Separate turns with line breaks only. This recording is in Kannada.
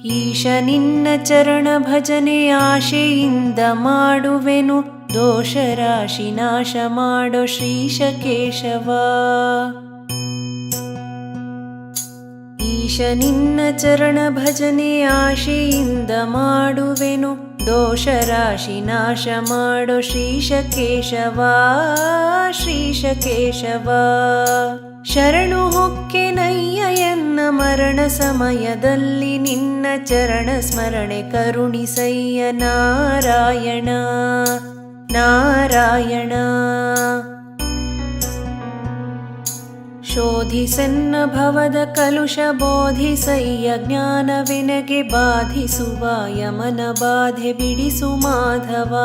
ಈಶ ನಿನ್ನ ಚರಣ ಭಜನೆ ಆಶೆಯಿಂದ ಮಾಡುವೆನು, ದೋಷ ರಾಶಿ ನಾಶ ಮಾಡೋ ಶ್ರೀಶ ಕೇಶವ. ಈಶ ನಿನ್ನ ಚರಣ ಭಜನೆ ಆಶೆಯಿಂದ ಮಾಡುವೆನು, ದೋಷ ರಾಶಿ ನಾಶ ಮಾಡೋ ಶ್ರೀಶ ಕೇಶವ, ಶ್ರೀಶ ಕೇಶವ. ಶರಣು ಹೊಕ್ಕೆನಯ್ಯ ಎನ್ನ ಮರಣ ಸಮಯದಲ್ಲಿ, ನಿನ್ನ ಚರಣ ಸ್ಮರಣೆ ಕರುಣಿಸಯ್ಯ ನಾರಾಯಣ ನಾರಾಯಣ. ಶೋಧಿಸನ್ನ ಭವದ ಕಲುಷ ಬೋಧಿಸಯ್ಯ, ಜ್ಞಾನವೆನಗೆ ಬಾಧಿಸುವ ಯಮನ ಬಾಧೆ ಬಿಡಿಸು ಮಾಧವ.